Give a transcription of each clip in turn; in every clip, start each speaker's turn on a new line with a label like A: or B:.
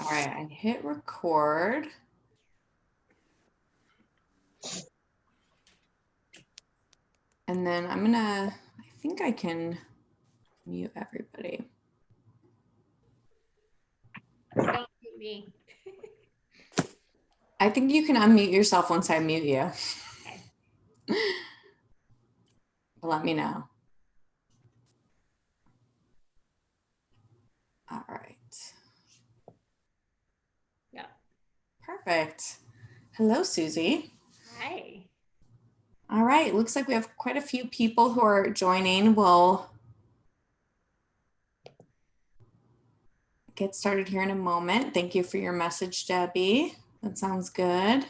A: All right, I hit record. And then I think I can mute everybody.
B: Don't mute me.
A: I think you can unmute yourself once I mute you.
B: Okay.
A: Let me know. All right.
B: Yeah.
A: Perfect. Hello, Susie.
B: Hi.
A: All right, looks like we have quite a few people who are joining. We'll get started here in a moment. Thank you for your message, Debbie. That sounds good.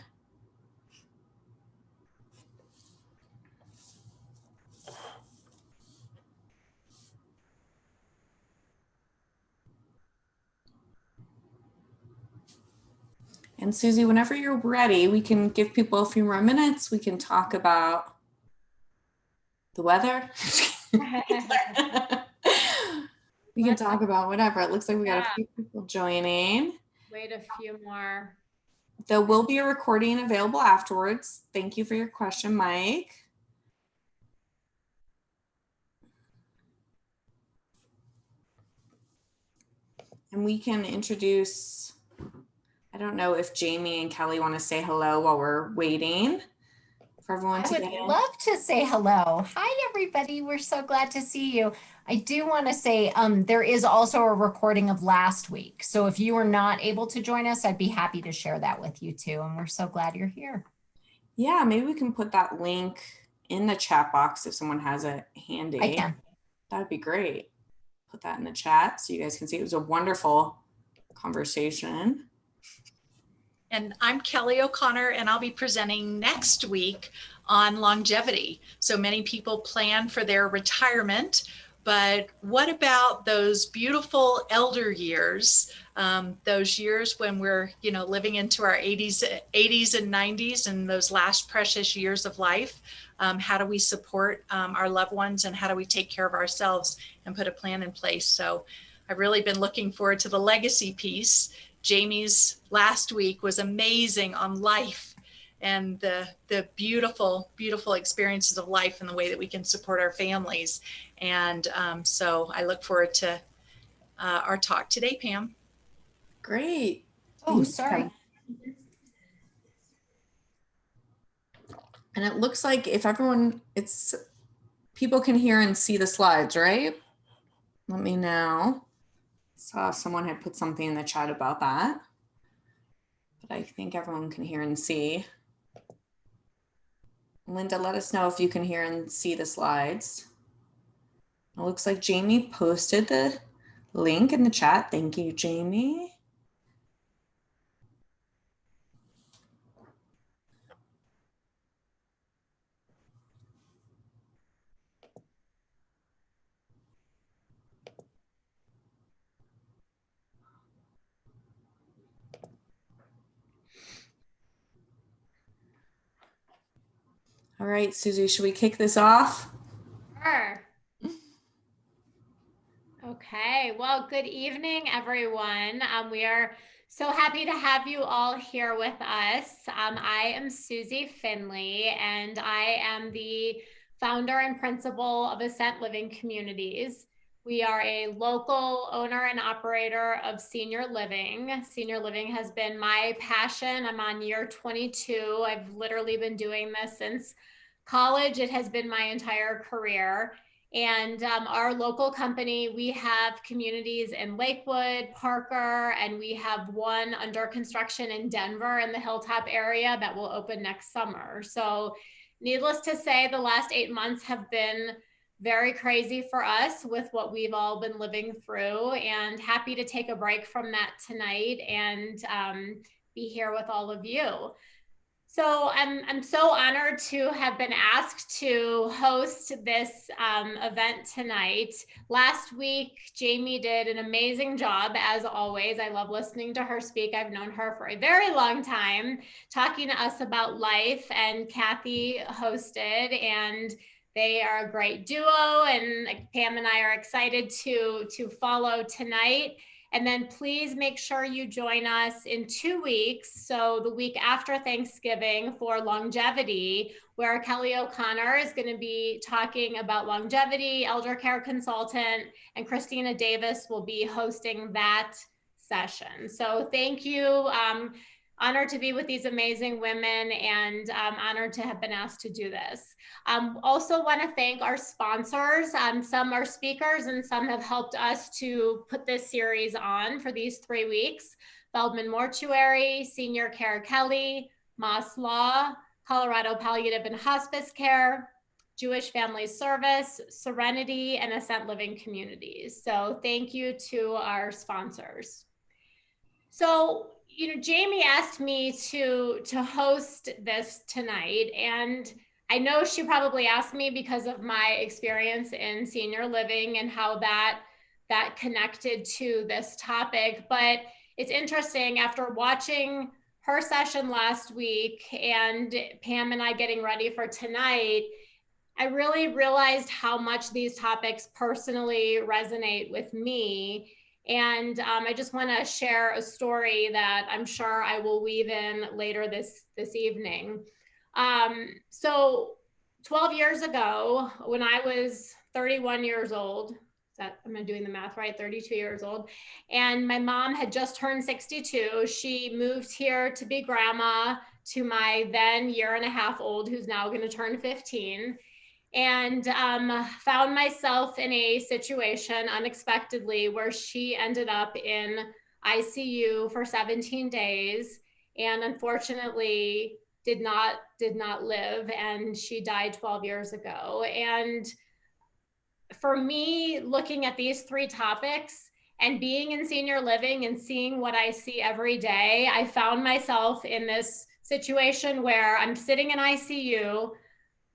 A: And Susie, whenever you're ready, we can give people a few more minutes. We can talk about the weather. We can talk about whatever. It looks like we got a few people joining.
B: Wait a few more.
A: There will be a recording available afterwards. Thank you for your question, Mike. And we can introduce, I don't know if Jamie and Kelly want to say hello while we're waiting for everyone to get in.
C: I would love to say hello. Hi, everybody. We're so glad to see you. I do want to say there is also a recording of last week. So if you were not able to join us, I'd be happy to share that with you too. And we're so glad you're here.
A: Yeah, maybe we can put that link in the chat box if someone has it handy.
C: I can.
A: That'd be great. Put that in the chat so you guys can see. It was a wonderful conversation.
D: And I'm Kelly O'Connor, and I'll be presenting next week on longevity. So many people plan for their retirement, but what about those beautiful elder years, those years when we're, living into our 80s and 90s and those last precious years of life? How do we support our loved ones, and how do we take care of ourselves and put a plan in place? So I've really been looking forward to the legacy piece. Jamie's last week was amazing on life and the beautiful, beautiful experiences of life and the way that we can support our families. And so I look forward to our talk today, Pam.
A: Great.
C: Oh, sorry.
A: And it looks like if everyone, people can hear and see the slides, right? Let me know. Saw someone had put something in the chat about that, but I think everyone can hear and see. Linda, let us know if you can hear and see the slides. It looks like Jamie posted the link in the chat. Thank you, Jamie. All right, Susie, should we kick this off?
B: Sure. Okay, well, good evening, everyone. We are so happy to have you all here with us. I am Susie Finley, and I am the founder and principal of Ascent Living Communities. We are a local owner and operator of senior living. Senior living has been my passion. I'm on year 22. I've literally been doing this since college. It has been my entire career. And our local company, we have communities in Lakewood, Parker, and we have one under construction in Denver in the Hilltop area that will open next summer. So needless to say, the last 8 months have been very crazy for us with what we've all been living through, and happy to take a break from that tonight and be here with all of you. So I'm so honored to have been asked to host this event tonight. Last week, Jamie did an amazing job, as always. I love listening to her speak. I've known her for a very long time, talking to us about life, and Kathy hosted, and they are a great duo, and Pam and I are excited to follow tonight. And then please make sure you join us in 2 weeks, so the week after Thanksgiving, for longevity, where Kelly O'Connor is going to be talking about longevity, elder care consultant, and Christina Davis will be hosting that session. So thank you. Honored to be with these amazing women, and honored to have been asked to do this. Also want to thank our sponsors. Some are speakers and some have helped us to put this series on for these 3 weeks. Feldman Mortuary, Senior Care Kelly, Moss Law, Colorado Palliative and Hospice Care, Jewish Family Service, Serenity, and Ascent Living Communities. So thank you to our sponsors. So, Jamie asked me to host this tonight, and I know she probably asked me because of my experience in senior living and how that connected to this topic. But it's interesting, after watching her session last week and Pam and I getting ready for tonight, I really realized how much these topics personally resonate with me. And I just want to share a story that I'm sure I will weave in later this evening. So 12 years ago, when I was 31 years old, am I doing the math right? 32 years old. And my mom had just turned 62. She moved here to be grandma to my then 1.5 year old, who's now going to turn 15. And found myself in a situation unexpectedly where she ended up in ICU for 17 days and unfortunately did not live, and she died 12 years ago. And for me, looking at these 3 topics and being in senior living and seeing what I see every day, I found myself in this situation where I'm sitting in ICU.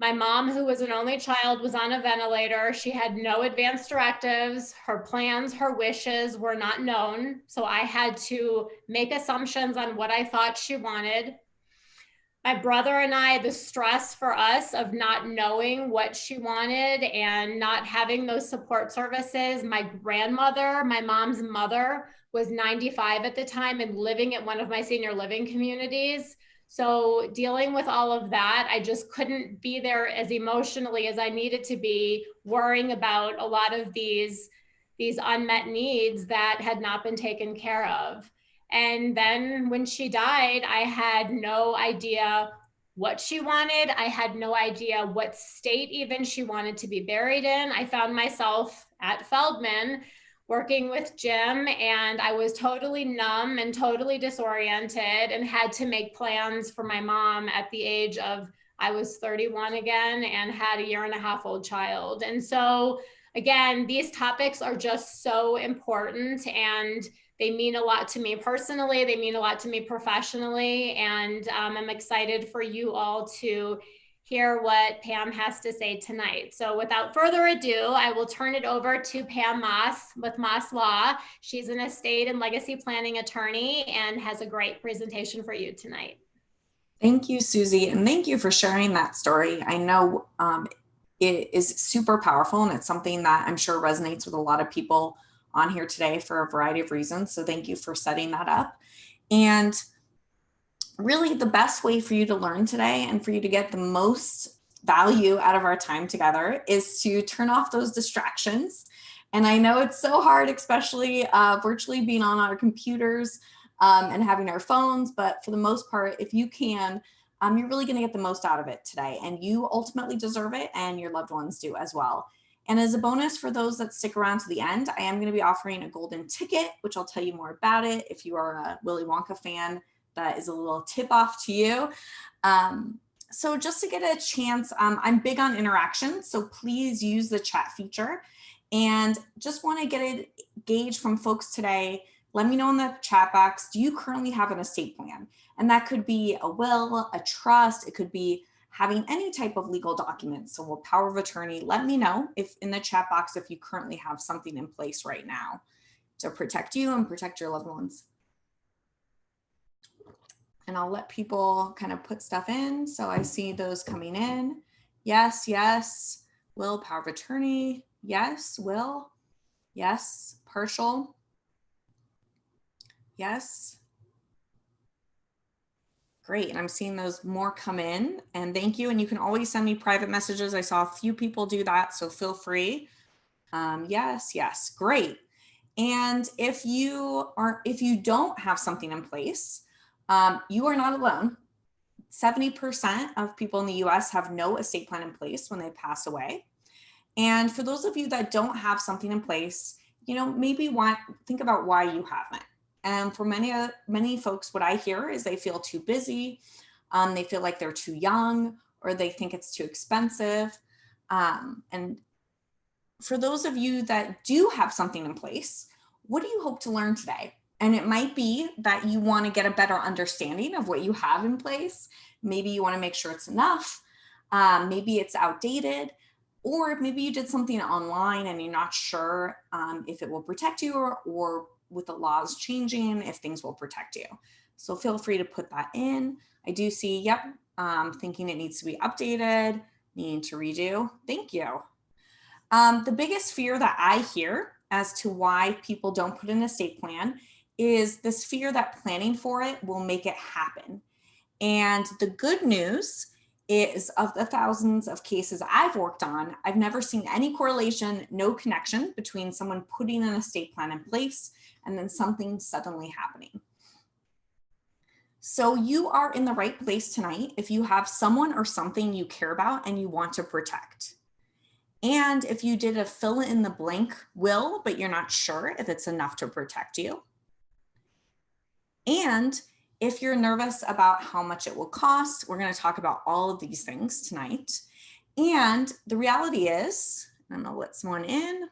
B: My mom, who was an only child, was on a ventilator. She had no advance directives. Her plans, her wishes were not known. So I had to make assumptions on what I thought she wanted. My brother and I, the stress for us of not knowing what she wanted and not having those support services. My grandmother, my mom's mother, was 95 at the time and living at one of my senior living communities. So dealing with all of that, I just couldn't be there as emotionally as I needed to be, worrying about a lot of these unmet needs that had not been taken care of. And then when she died, I had no idea what she wanted. I had no idea what state even she wanted to be buried in. I found myself at Feldman working with Jim, and I was totally numb and totally disoriented and had to make plans for my mom at the age of, I was 31 again and had a 1.5 year old child. And so again, these topics are just so important, and they mean a lot to me personally. They mean a lot to me professionally. And I'm excited for you all to hear what Pam has to say tonight. So without further ado, I will turn it over to Pam Moss with Moss Law. She's an estate and legacy planning attorney and has a great presentation for you tonight.
A: Thank you, Susie, and thank you for sharing that story. I know it is super powerful, and it's something that I'm sure resonates with a lot of people on here today for a variety of reasons. So thank you for setting that up. And really, the best way for you to learn today and for you to get the most value out of our time together is to turn off those distractions. And I know it's so hard, especially virtually being on our computers and having our phones, but for the most part, if you can, you're really going to get the most out of it today, and you ultimately deserve it, and your loved ones do as well. And as a bonus for those that stick around to the end, I am going to be offering a golden ticket, which I'll tell you more about it. If you are a Willy Wonka fan, that is a little tip off to you. So just to get a chance, I'm big on interaction, so please use the chat feature. And just want to get a gauge from folks today. Let me know in the chat box, do you currently have an estate plan? And that could be a will, a trust, it could be having any type of legal documents. So a power of attorney. Let me know if in the chat box if you currently have something in place right now to protect you and protect your loved ones. And I'll let people kind of put stuff in. So I see those coming in. Yes, yes. Will, power of attorney. Yes, will. Yes, partial. Yes. Great. And I'm seeing those more come in, and thank you. And you can always send me private messages. I saw a few people do that, so feel free. Yes, yes, great. And if you don't have something in place, you are not alone. 70% of people in the US have no estate plan in place when they pass away. And for those of you that don't have something in place, maybe think about why you haven't. And for many folks, what I hear is they feel too busy, they feel like they're too young, or they think it's too expensive. And for those of you that do have something in place, what do you hope to learn today? And it might be that you want to get a better understanding of what you have in place. Maybe you want to make sure it's enough. Maybe it's outdated. Or maybe you did something online and you're not sure if it will protect you, or with the laws changing, if things will protect you. So feel free to put that in. I do see, yep, thinking it needs to be updated, needing to redo. Thank you. The biggest fear that I hear as to why people don't put in an estate plan is this fear that planning for it will make it happen. And the good news is, of the thousands of cases I've worked on, I've never seen any correlation, no connection between someone putting an estate plan in place and then something suddenly happening. So you are in the right place tonight if you have someone or something you care about and you want to protect. And if you did a fill in the blank will, but you're not sure if it's enough to protect you. And if you're nervous about how much it will cost, we're going to talk about all of these things tonight. And the reality is, I'm going to let someone in.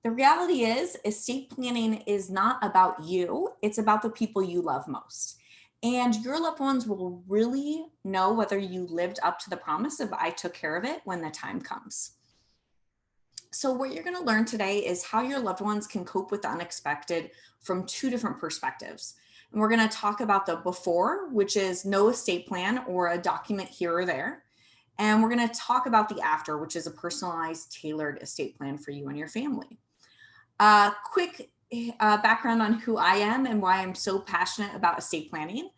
A: The reality is, estate planning is not about you. It's about the people you love most. And your loved ones will really know whether you lived up to the promise of I took care of it when the time comes. So what you're going to learn today is how your loved ones can cope with the unexpected from two different perspectives. And we're going to talk about the before, which is no estate plan or a document here or there. And we're going to talk about the after, which is a personalized, tailored estate plan for you and your family. Quick background on who I am and why I'm so passionate about estate planning.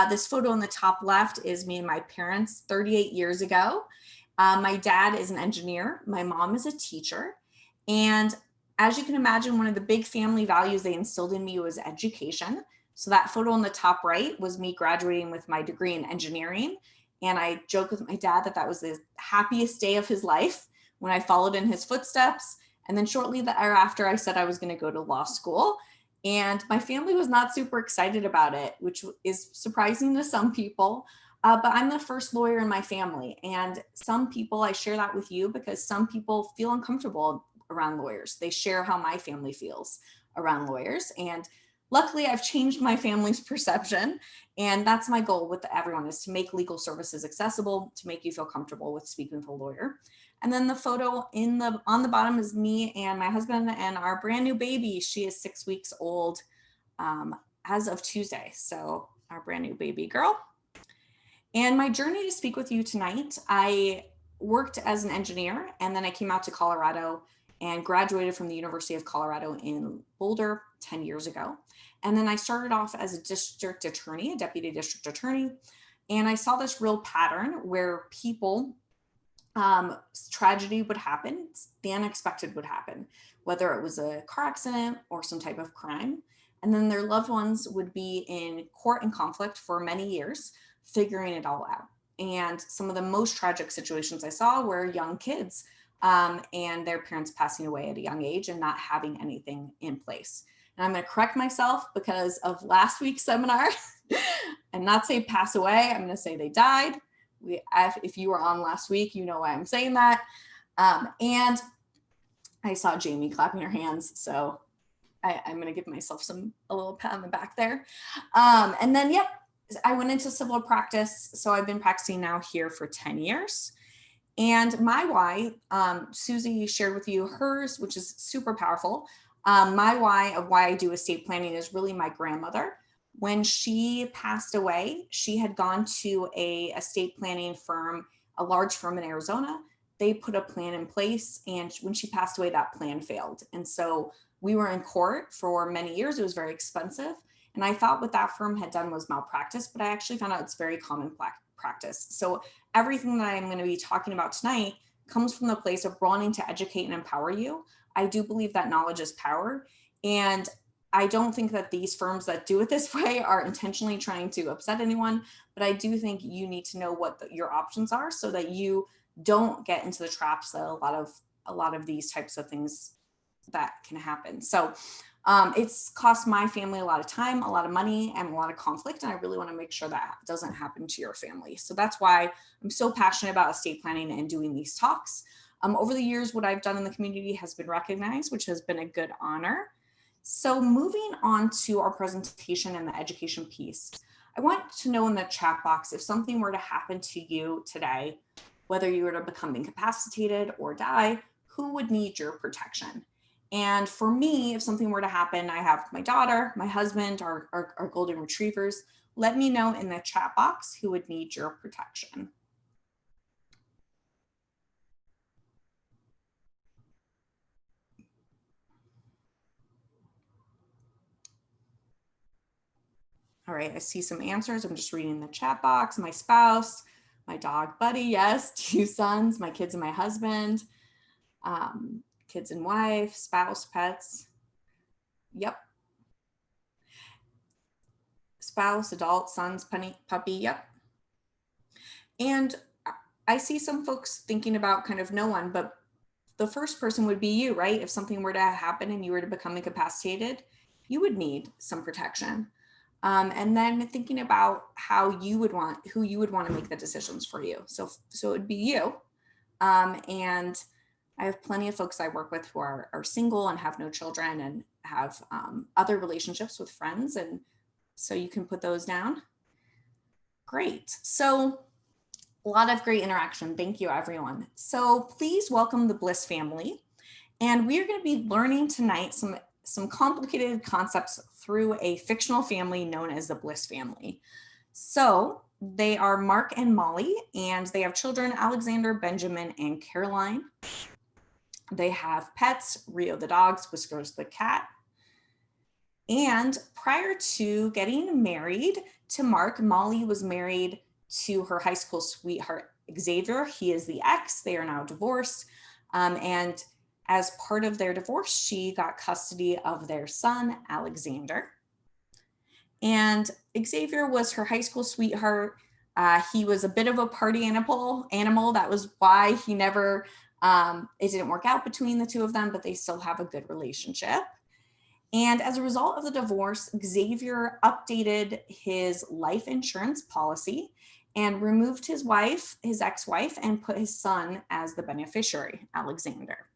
A: This photo on the top left is me and my parents 38 years ago. My dad is an engineer. My mom is a teacher. And as you can imagine, one of the big family values they instilled in me was education. So that photo on the top right was me graduating with my degree in engineering. And I joke with my dad that was the happiest day of his life when I followed in his footsteps. And then shortly thereafter, I said I was going to go to law school. And my family was not super excited about it, which is surprising to some people. But I'm the first lawyer in my family. And some people, I share that with you because some people feel uncomfortable around lawyers. They share how my family feels around lawyers. And luckily, I've changed my family's perception. And that's my goal with everyone, is to make legal services accessible, to make you feel comfortable with speaking with a lawyer. And then the photo on the bottom is me and my husband and our brand new baby. She is 6 weeks old as of Tuesday. So our brand new baby girl. And my journey to speak with you tonight, I worked as an engineer, and then I came out to Colorado and graduated from the University of Colorado in Boulder 10 years ago. And then I started off as a district attorney, a deputy district attorney. And I saw this real pattern where people, tragedy would happen, the unexpected would happen, whether it was a car accident or some type of crime. And then their loved ones would be in court and conflict for many years, figuring it all out. And some of the most tragic situations I saw were young kids and their parents passing away at a young age and not having anything in place. And I'm going to correct myself because of last week's seminar and not say pass away. I'm going to say they died. If you were on last week, you know why I'm saying that. And I saw Jamie clapping her hands. So I'm going to give myself a little pat on the back there. And then, yep, I went into civil practice. So I've been practicing now here for 10 years. And my why, Susie shared with you hers, which is super powerful. My why of why I do estate planning is really my grandmother. When she passed away, she had gone to a estate planning firm, a large firm in Arizona. They put a plan in place, and when she passed away, that plan failed. And so we were in court for many years. It was very expensive. And I thought what that firm had done was malpractice, but I actually found out it's very common practice. So everything that I'm going to be talking about tonight comes from the place of wanting to educate and empower you. I do believe that knowledge is power. And I don't think that these firms that do it this way are intentionally trying to upset anyone, but I do think you need to know what your options are so that you don't get into the traps that a lot of these types of things that can happen. So it's cost my family a lot of time, a lot of money, and a lot of conflict. And I really want to make sure that doesn't happen to your family. So that's why I'm so passionate about estate planning and doing these talks. Over the years, what I've done in the community has been recognized, which has been a good honor. So moving on to our presentation and the education piece, I want to know in the chat box if something were to happen to you today, whether you were to become incapacitated or die, who would need your protection? And for me, if something were to happen, I have my daughter, my husband, our golden retrievers. Let me know in the chat box who would need your protection. All right, I see some answers. I'm just reading the chat box. My spouse, my dog Buddy, yes, 2 sons, my kids and my husband, kids and wife, spouse, pets. Yep. Spouse, adult, sons, puppy, yep. And I see some folks thinking about kind of no one, but the first person would be you, right? If something were to happen and you were to become incapacitated, you would need some protection. And then thinking about who you would want to make the decisions for you. So it would be you. And I have plenty of folks I work with who are single and have no children and have other relationships with friends. And so you can put those down. Great. So a lot of great interaction. Thank you, everyone. So please welcome the Bliss family. And we are going to be learning tonight some complicated concepts through a fictional family known as the Bliss family. So they are Mark and Molly, and they have children, Alexander, Benjamin, and Caroline. They have pets, Rio the dogs, Whiskers the cat. And prior to getting married to Mark, Molly was married to her high school sweetheart, Xavier. He is the ex. They are now divorced. And as part of their divorce, she got custody of their son, Alexander. And Xavier was her high school sweetheart. He was a bit of a party animal. That was why he never, it didn't work out between the two of them, but they still have a good relationship. And as a result of the divorce, Xavier updated his life insurance policy and removed his ex-wife, and put his son as the beneficiary, Alexander.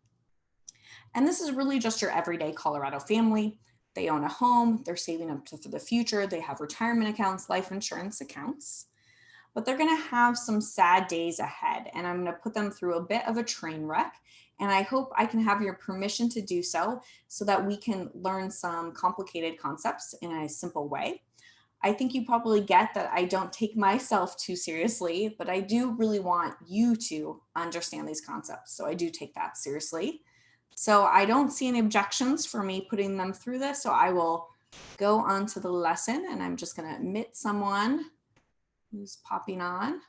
A: And this is really just your everyday Colorado family. They own a home, they're saving up for the future, they have retirement accounts, life insurance accounts, but they're gonna have some sad days ahead, and I'm gonna put them through a bit of a train wreck, and I hope I can have your permission to do so that we can learn some complicated concepts in a simple way. I think you probably get that I don't take myself too seriously, but I do really want you to understand these concepts, so I do take that seriously. So I don't see any objections for me putting them through this. So I will go on to the lesson, and I'm just going to admit someone who's popping on.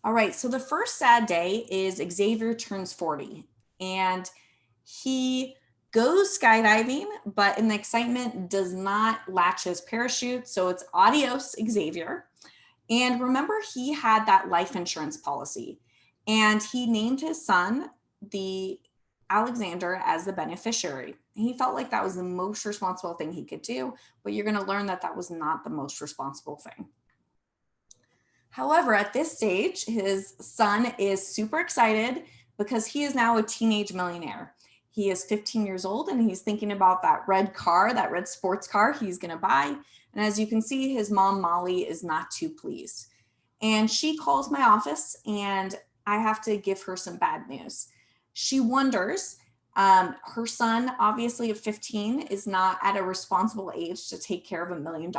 A: All right, so the first sad day is Xavier turns 40, and he goes skydiving, but in the excitement does not latch his parachute. So it's adios, Xavier. And remember, he had that life insurance policy. And he named his son, the Alexander, as the beneficiary. He felt like that was the most responsible thing he could do, but you're going to learn that that was not the most responsible thing. However, at this stage, his son is super excited because he is now a teenage millionaire. He is 15 years old, and he's thinking about that red car, that red sports car he's going to buy. And as you can see, his mom, Molly, is not too pleased. And she calls my office, and I have to give her some bad news. She wonders, her son, obviously at 15, is not at a responsible age to take care of $1 million,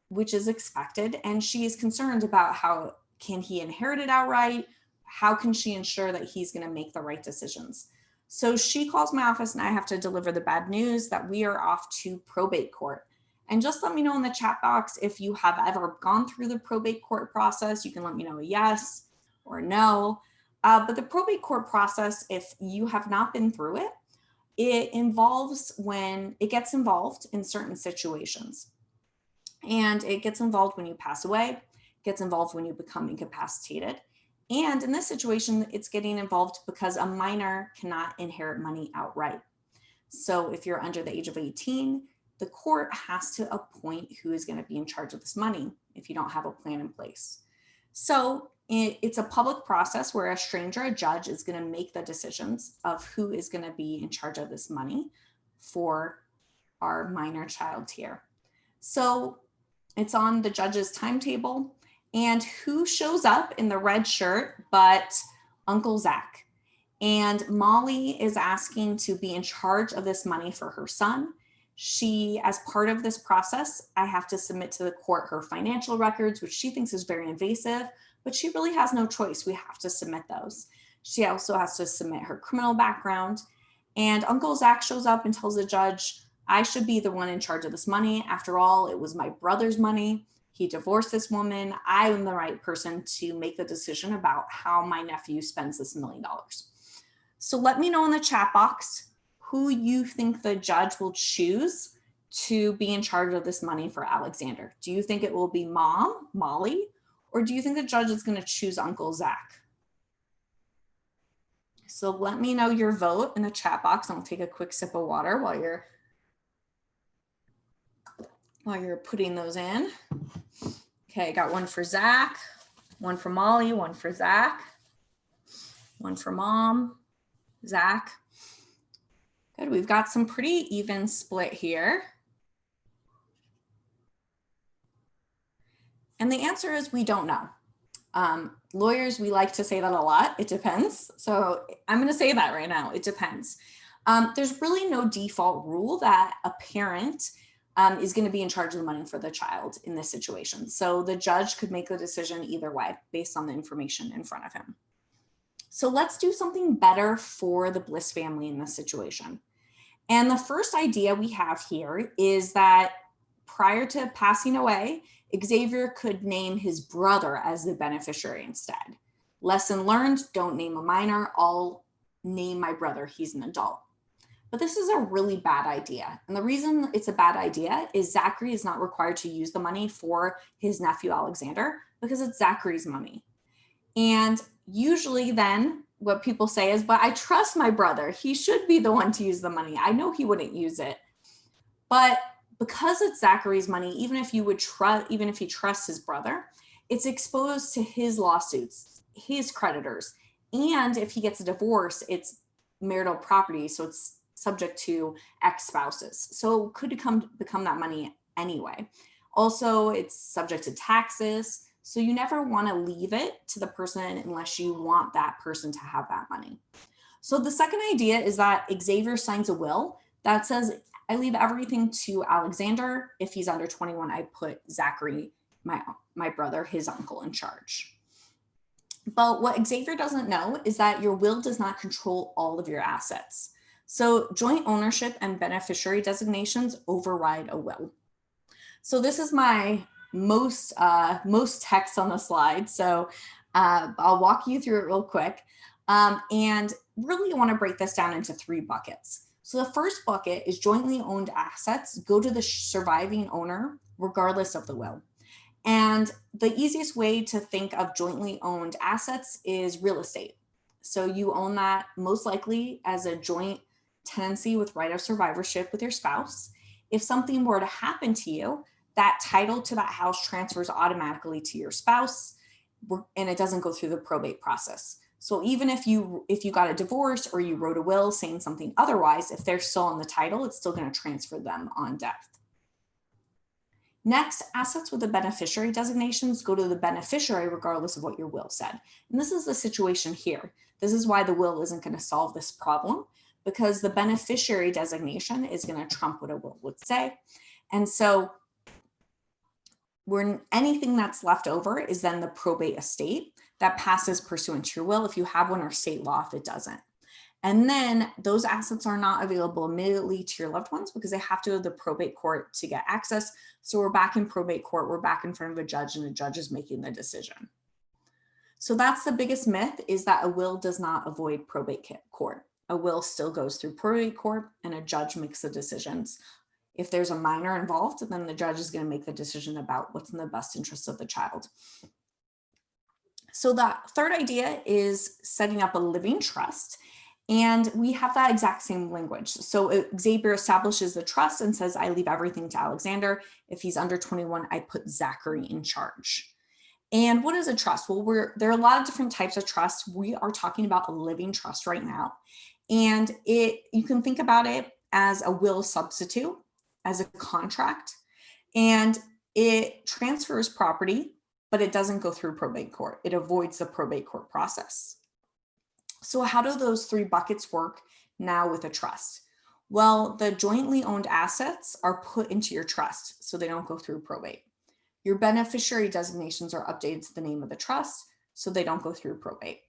A: which is expected. And she is concerned about how can he inherit it outright? How can she ensure that he's going to make the right decisions? So she calls my office and I have to deliver the bad news that we are off to probate court. And just let me know in the chat box if you have ever gone through the probate court process. You can let me know a yes or no. But the probate court process, if you have not been through it, it gets involved in certain situations. And it gets involved when you pass away, gets involved when you become incapacitated. And in this situation, it's getting involved because a minor cannot inherit money outright. So if you're under the age of 18, the court has to appoint who is going to be in charge of this money if you don't have a plan in place. So it's a public process where a stranger, a judge, is going to make the decisions of who is going to be in charge of this money for our minor child here. So it's on the judge's timetable. And who shows up in the red shirt but Uncle Zach? And Molly is asking to be in charge of this money for her son. She, as part of this process, I have to submit to the court her financial records, which she thinks is very invasive, but she really has no choice. We have to submit those. She also has to submit her criminal background. And Uncle Zach shows up and tells the judge, I should be the one in charge of this money. After all, it was my brother's money. He divorced this woman. I am the right person to make the decision about how my nephew spends this $1 million. So let me know in the chat box who you think the judge will choose to be in charge of this money for Alexander. Do you think it will be Mom, Molly, or do you think the judge is going to choose Uncle Zach? So let me know your vote in the chat box. I'll take a quick sip of water while you're putting those in. Okay, got one for Zach, one for Molly, one for Zach, one for Mom, Zach. Good, we've got some pretty even split here. And the answer is we don't know. Lawyers, we like to say that a lot. It depends. So I'm going to say that right now. It depends. There's really no default rule that a parent is going to be in charge of the money for the child in this situation. So the judge could make the decision either way based on the information in front of him. So let's do something better for the Bliss family in this situation. And the first idea we have here is that prior to passing away, Xavier could name his brother as the beneficiary instead. Lesson learned, don't name a minor, I'll name my brother, he's an adult. But this is a really bad idea. And the reason it's a bad idea is Zachary is not required to use the money for his nephew, Alexander, because it's Zachary's money. And usually then what people say is, but I trust my brother. He should be the one to use the money. I know he wouldn't use it. But because it's Zachary's money, even if he trusts his brother, it's exposed to his lawsuits, his creditors. And if he gets a divorce, it's marital property. So it's subject to ex-spouses. So it could become that money anyway. Also, it's subject to taxes. So you never want to leave it to the person unless you want that person to have that money. So the second idea is that Xavier signs a will that says, I leave everything to Alexander. If he's under 21, I put Zachary, my brother, his uncle, in charge. But what Xavier doesn't know is that your will does not control all of your assets. So joint ownership and beneficiary designations override a will. So this is my most text on the slide. So I'll walk you through it real quick. And really I want to break this down into 3 buckets. So the first bucket is jointly owned assets go to the surviving owner regardless of the will. And the easiest way to think of jointly owned assets is real estate. So you own that most likely as a joint tenancy with right of survivorship with your spouse. If something were to happen to you, that title to that house transfers automatically to your spouse, and it doesn't go through the probate process. So even if you got a divorce or you wrote a will saying something otherwise, if they're still on the title, it's still going to transfer them on death. Next, assets with the beneficiary designations go to the beneficiary regardless of what your will said. And this is the situation here. This is why the will isn't going to solve this problem, because the beneficiary designation is going to trump what a will would say. And so anything that's left over is then the probate estate that passes pursuant to your will if you have one, or state law if it doesn't. And then those assets are not available immediately to your loved ones because they have to go to the probate court to get access. So we're back in probate court, we're back in front of a judge, and the judge is making the decision. So that's the biggest myth, is that a will does not avoid probate court. A will still goes through probate court and a judge makes the decisions. If there's a minor involved, then the judge is going to make the decision about what's in the best interest of the child. So the third idea is setting up a living trust. And we have that exact same language. So Xavier establishes the trust and says, I leave everything to Alexander. If he's under 21, I put Zachary in charge. And what is a trust? Well, there are a lot of different types of trusts. We are talking about a living trust right now. And you can think about it as a will substitute, as a contract, and it transfers property, but it doesn't go through probate court. It avoids the probate court process. So how do those three buckets work now with a trust? Well, the jointly owned assets are put into your trust so they don't go through probate. Your beneficiary designations are updated to the name of the trust so they don't go through probate.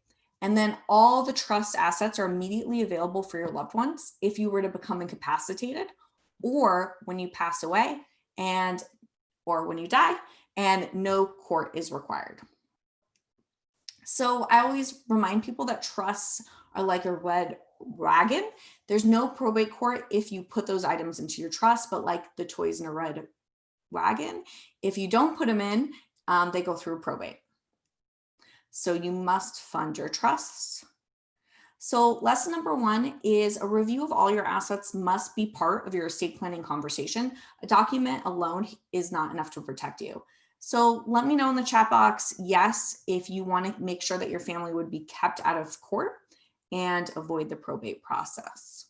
A: And then all the trust assets are immediately available for your loved ones if you were to become incapacitated, or when you pass away, or when you die, and no court is required. So I always remind people that trusts are like a red wagon. There's no probate court if you put those items into your trust, but like the toys in a red wagon, if you don't put them in, they go through probate. So you must fund your trusts. So lesson number 1 is a review of all your assets must be part of your estate planning conversation. A document alone is not enough to protect you. So let me know in the chat box, yes, if you want to make sure that your family would be kept out of court and avoid the probate process.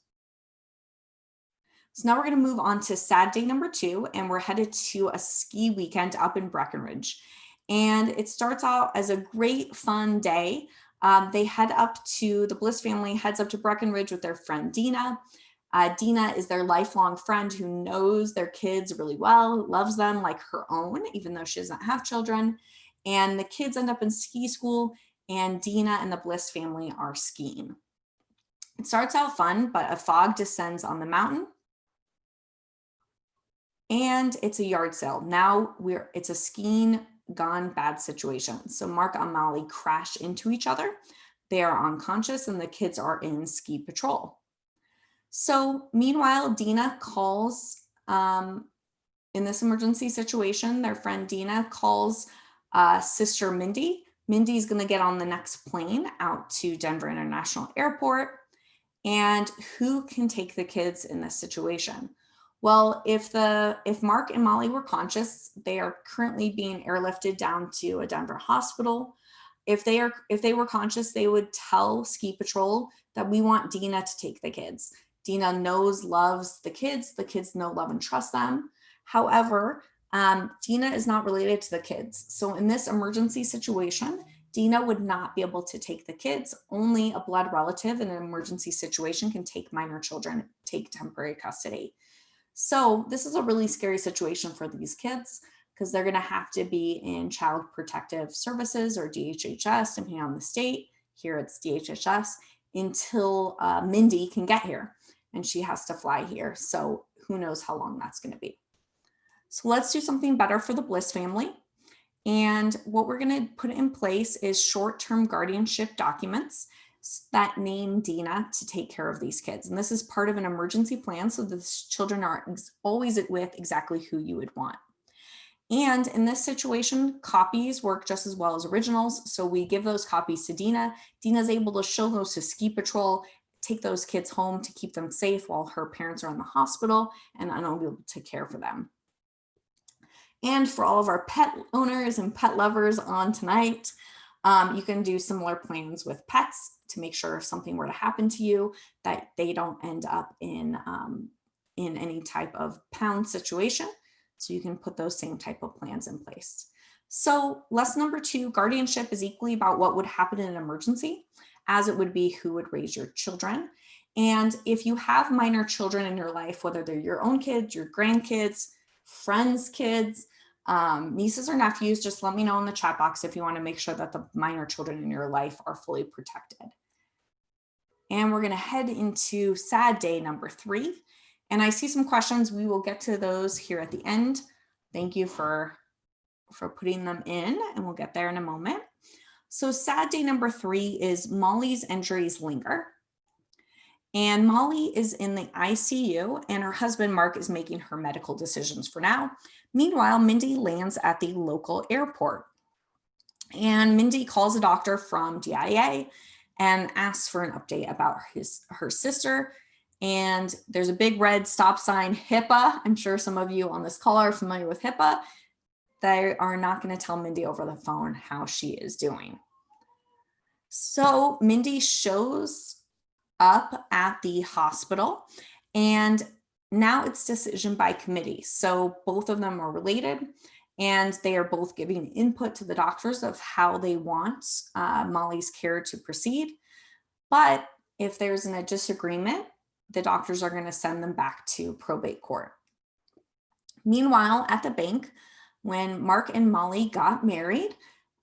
A: So now we're going to move on to sad day number 2, and we're headed to a ski weekend up in Breckenridge. And it starts out as a great fun day. The Bliss family heads up to Breckenridge with their friend Dina. Dina is their lifelong friend who knows their kids really well, loves them like her own, even though she doesn't have children. And the kids end up in ski school, and Dina and the Bliss family are skiing. It starts out fun, but a fog descends on the mountain, and it's a yard sale. Now it's a skiing gone bad situation. So Mark and Molly crash into each other. They are unconscious, and the kids are in ski patrol. So meanwhile, Dina calls, in this emergency situation, their friend Dina calls sister Mindy. Mindy's going to get on the next plane out to Denver International Airport. And who can take the kids in this situation? Well, if Mark and Molly were conscious, they are currently being airlifted down to a Denver hospital. If they were conscious, they would tell Ski Patrol that we want Dina to take the kids. Dina loves the kids know, love, and trust them. However, Dina is not related to the kids. So in this emergency situation, Dina would not be able to take the kids. Only a blood relative in an emergency situation can take minor children, take temporary custody. So this is a really scary situation for these kids because they're going to have to be in Child Protective Services or DHHS, depending on the state. Here it's DHHS, until Mindy can get here, and she has to fly here. So who knows how long that's going to be. So let's do something better for the Bliss family. And what we're going to put in place is short-term guardianship documents that name Dina to take care of these kids. And this is part of an emergency plan, so the children are always with exactly who you would want. And in this situation, copies work just as well as originals. So we give those copies to Dina. Dina's able to show those to Ski Patrol, take those kids home to keep them safe while her parents are in the hospital and unable to care for them. And for all of our pet owners and pet lovers on tonight, you can do similar plans with pets to make sure if something were to happen to you, that they don't end up in any type of pound situation. So you can put those same type of plans in place. So lesson number 2, guardianship is equally about what would happen in an emergency as it would be who would raise your children. And if you have minor children in your life, whether they're your own kids, your grandkids, friends' kids, nieces or nephews, just let me know in the chat box if you want to make sure that the minor children in your life are fully protected. And we're gonna head into sad day number 3. And I see some questions. We will get to those here at the end. Thank you for putting them in, and we'll get there in a moment. So sad day number 3 is Molly's injuries linger. And Molly is in the ICU, and her husband, Mark, is making her medical decisions for now. Meanwhile, Mindy lands at the local airport. And Mindy calls a doctor from DIA and asks for an update about her sister. And there's a big red stop sign, HIPAA. I'm sure some of you on this call are familiar with HIPAA. They are not going to tell Mindy over the phone how she is doing. So Mindy shows up at the hospital, and now it's decision by committee. So both of them are related, and they are both giving input to the doctors of how they want Molly's care to proceed. But if there's a disagreement, the doctors are going to send them back to probate court. Meanwhile, at the bank, when Mark and Molly got married,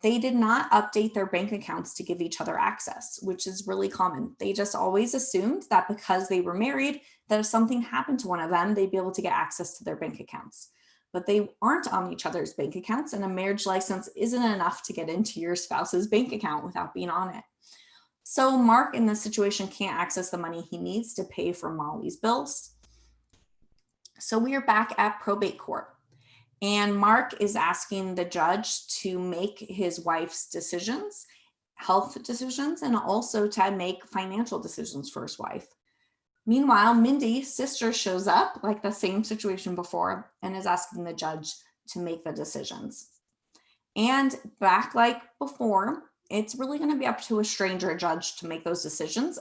A: they did not update their bank accounts to give each other access, which is really common. They just always assumed that because they were married, that if something happened to one of them, they'd be able to get access to their bank accounts. But they aren't on each other's bank accounts, and a marriage license isn't enough to get into your spouse's bank account without being on it. So Mark in this situation can't access the money he needs to pay for Molly's bills. So we are back at probate court. And Mark is asking the judge to make his wife's decisions, health decisions, and also to make financial decisions for his wife. Meanwhile, Mindy's sister shows up, like the same situation before, and is asking the judge to make the decisions. And back like before, it's really going to be up to a stranger judge to make those decisions.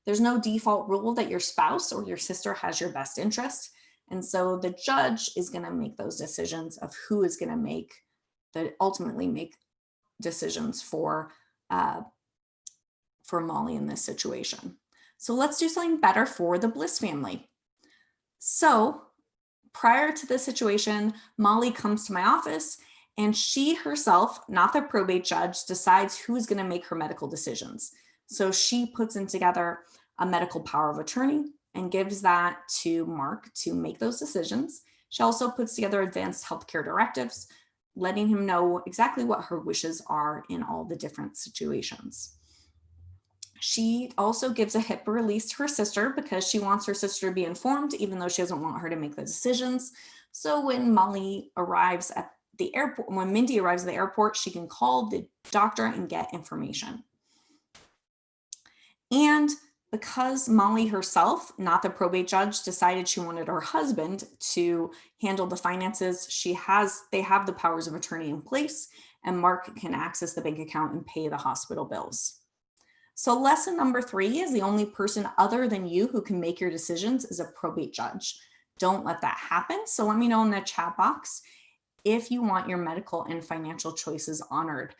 A: There's no default rule that your spouse or your sister has your best interest. And so the judge is going to make those decisions of who is going to ultimately make decisions for Molly in this situation. So let's do something better for the Bliss family. So prior to this situation, Molly comes to my office, and she herself, not the probate judge, decides who is going to make her medical decisions. So she puts in together a medical power of attorney and gives that to Mark to make those decisions. She also puts together advanced healthcare directives, letting him know exactly what her wishes are in all the different situations. She also gives a HIPAA release to her sister because she wants her sister to be informed, even though she doesn't want her to make the decisions. So when Molly arrives at the airport, when Mindy arrives at the airport, she can call the doctor and get information. And because Molly herself, not the probate judge, decided she wanted her husband to handle the finances, they have the powers of attorney in place, and Mark can access the bank account and pay the hospital bills. So lesson number 3 is the only person other than you who can make your decisions is a probate judge. Don't let that happen. So let me know in the chat box if you want your medical and financial choices honored.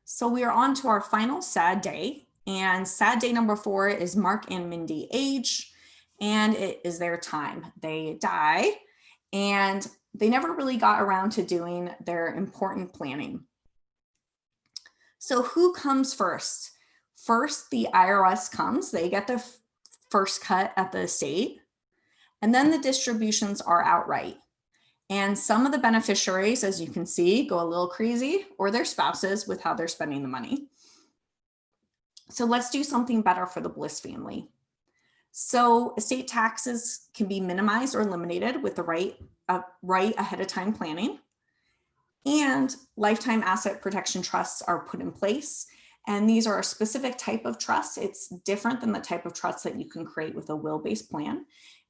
A: So we are on to our final sad day. And sad day number 4 is Mark and Mindy age, and it is their time. They die, and they never really got around to doing their important planning. So who comes first? First, the IRS comes. They get the first cut at the estate, and then the distributions are outright. And some of the beneficiaries, as you can see, go a little crazy, or their spouses with how they're spending the money. So let's do something better for the Bliss family. So estate taxes can be minimized or eliminated with the right ahead of time planning. And lifetime asset protection trusts are put in place. And these are a specific type of trust. It's different than the type of trust that you can create with a will-based plan.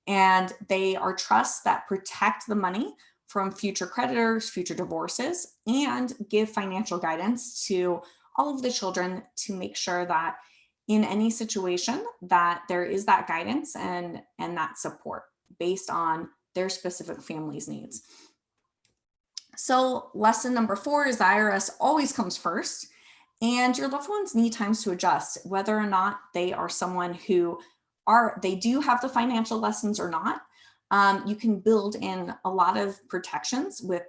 A: And they are trusts that protect the money from future creditors, future divorces, and give financial guidance to all of the children to make sure that in any situation that there is that guidance and that support based on their specific family's needs. So lesson number 4 is the IRS always comes first, and your loved ones need times to adjust, whether or not they are someone who they do have the financial lessons or not. You can build in a lot of protections with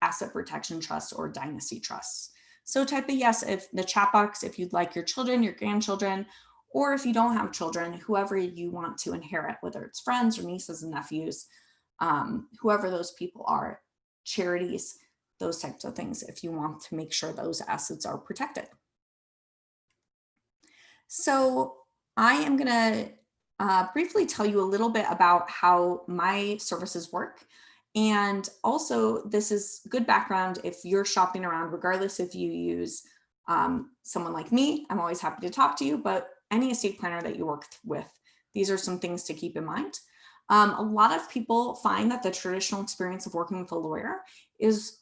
A: asset protection trusts or dynasty trusts. So type a yes if the chat box, if you'd like your children, your grandchildren, or if you don't have children, whoever you want to inherit, whether it's friends or nieces and nephews, whoever those people are, charities, those types of things, if you want to make sure those assets are protected. So I am going to briefly tell you a little bit about how my services work. And also, this is good background if you're shopping around, regardless if you use someone like me. I'm always happy to talk to you, but any estate planner that you work with, these are some things to keep in mind. A lot of people find that the traditional experience of working with a lawyer is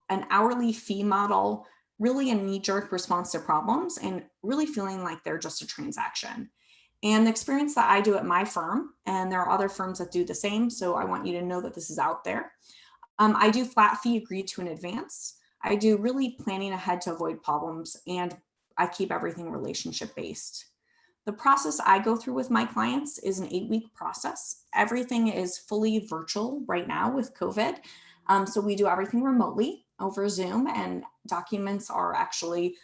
A: an hourly fee model, really a knee-jerk response to problems, and really feeling like they're just a transaction. And the experience that I do at my firm, and there are other firms that do the same, so I want you to know that this is out there. I do flat fee agreed to in advance. I do really planning ahead to avoid problems, and I keep everything relationship based. The process I go through with my clients is an 8-week process. Everything is fully virtual right now with COVID. So we do everything remotely over Zoom, and documents are actually